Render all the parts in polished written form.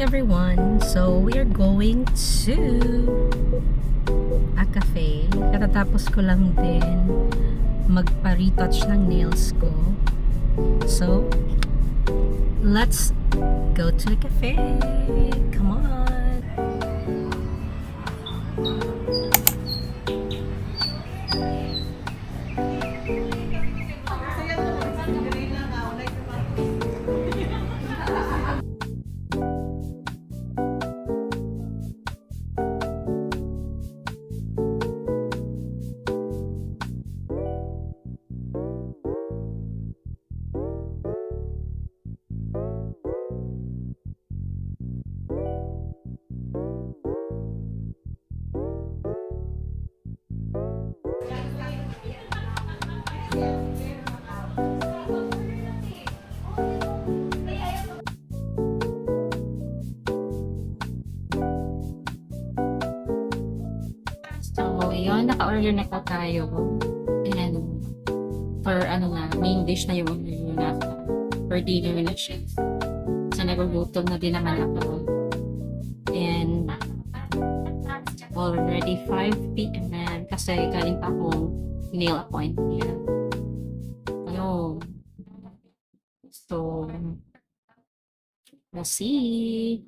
everyone! So, we are going to a cafe. Katatapos ko lang din magpa-retouch ng nails ko. So, let's go to the cafe! Come on! So, yun, naka-order na po tayo. And, for main dish na yung nasa. For dinner na siya. So, nagugutom na din naman ako. And, already 5 p.m. na kasi galing pa akong nail appointment. Ayun. So, we'll see.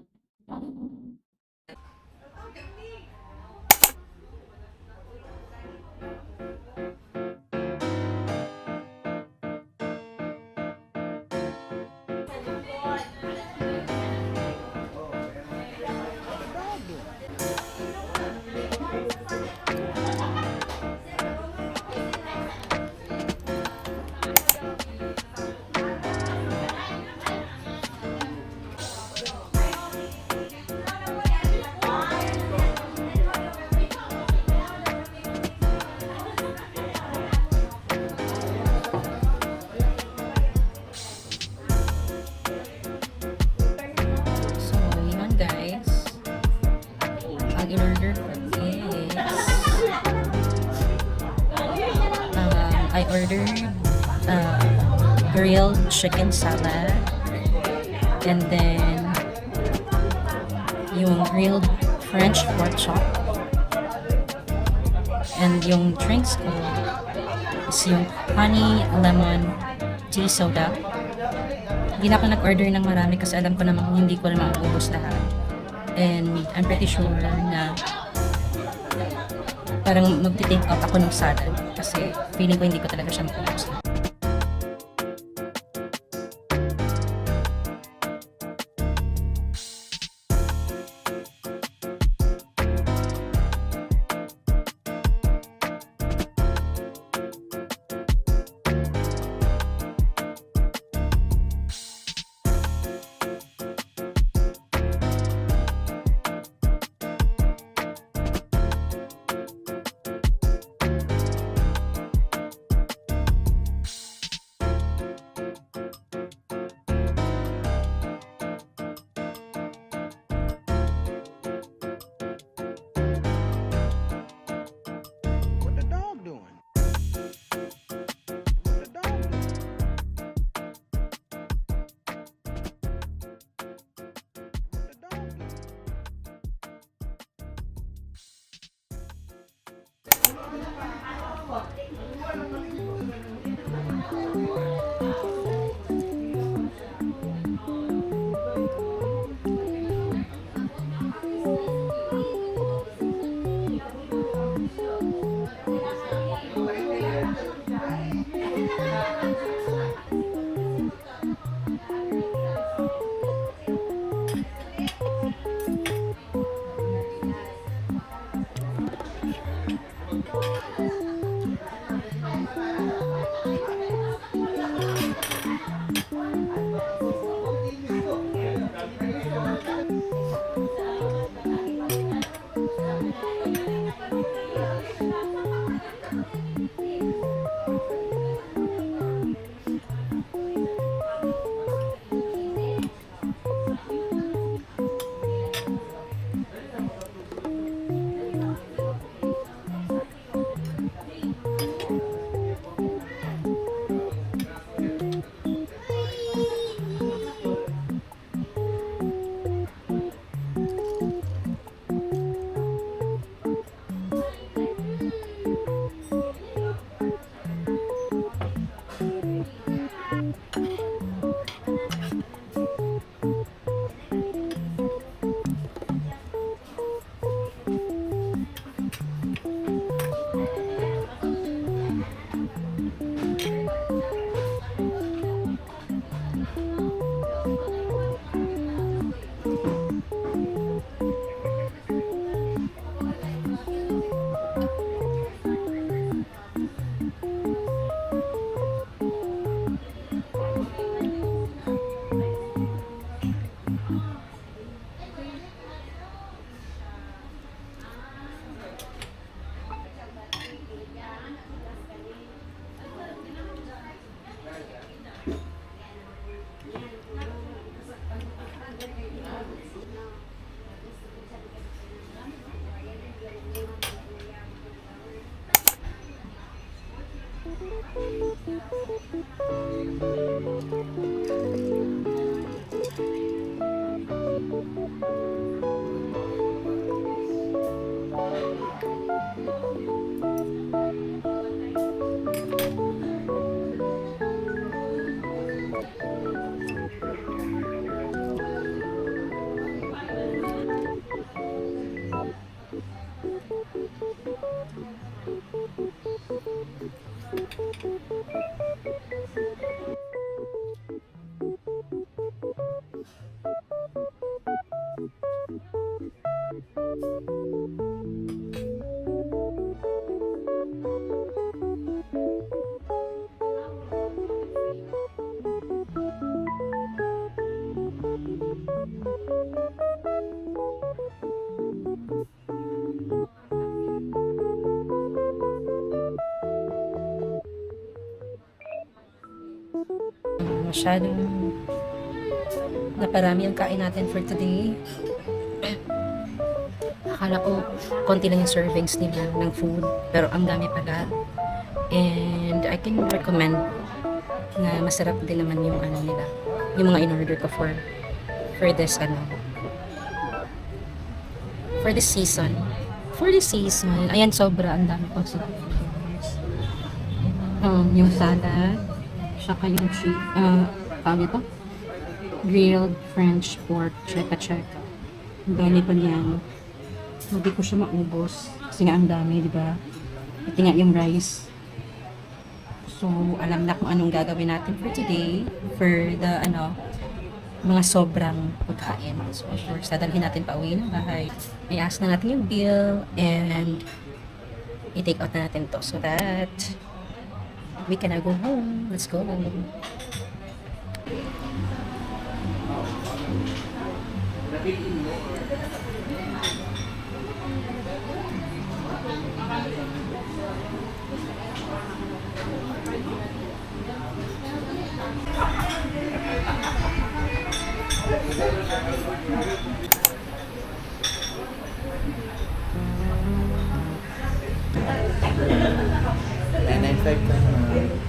Order for this. I ordered grilled chicken salad and then yung grilled French pork chop, and yung drinks ko is yung honey lemon tea soda. Hindi na ako nag-order ng marami kasi alam ko naman hindi ko na maubos lahat. And I'm pretty sure na parang magti-take out ako ng salad kasi feeling ko hindi ko talaga siya maubos. Masyadong naparami ang kain natin for today. Akala ko konti lang yung servings nila ng food, pero ang dami pala. And I can recommend na masarap din naman yung ano nila, yung mga in-order ko for this for this season. For this season, ayan, sobra ang dami pang servings. Yung salad, saka yung tawag ito? Grilled French pork, cheka-cheka. Ang dami pa niyan. Hindi ko siya maubos. Kasi nga ang dami, di ba? Ito nga yung rice. So, alam na kung anong gagawin natin for today. For the, mga sobrang pagkain. So, of course, dadalhin natin pa uwi ng bahay. I-ask na natin yung bill and i-take out na natin to so that we can now go home. Let's go.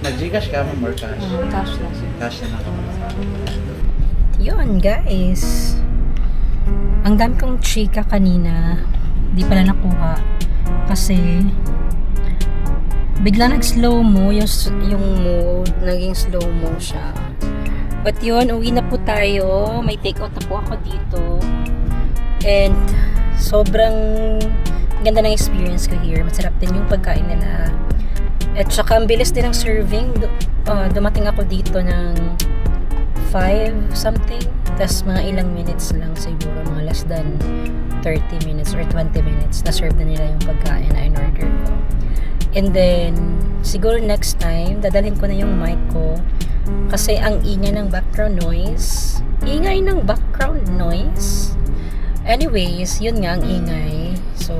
Nag-Gcash ka mo or cash? Cash lang. Cash na ako. Yun, guys. Ang dami kong chika kanina. Di pala nakuha. Kasi, bigla nag-slow mo yung mood. Naging slow mo siya. But yun, uwi na po tayo. May take out na po ako dito. And, sobrang ganda ng experience ko here. Masarap din yung pagkain nila. At saka, ang bilis din ng serving. Dumating ako dito ng 5 something. Tapos, mga ilang minutes lang siguro. Mga less than 30 minutes or 20 minutes. Na-serve na nila yung pagkain na in-order ko. And then, siguro next time, dadalhin ko na yung mic ko. Kasi, ang ingay ng background noise. Ingay ng background noise? Anyways, yun nga ang ingay. So,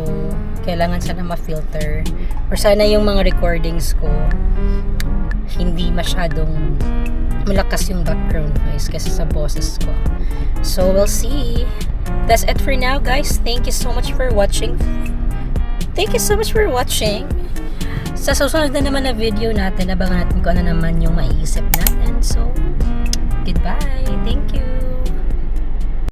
kailangan sana ma-filter. Or sana yung mga recordings ko hindi masyadong malakas yung background noise kasi sa boses ko. So, we'll see. That's it for now, guys. Thank you so much for watching. Thank you so much for watching. Sa susunod na naman na video natin, abangan natin kung ano naman yung maiisip natin. So, goodbye.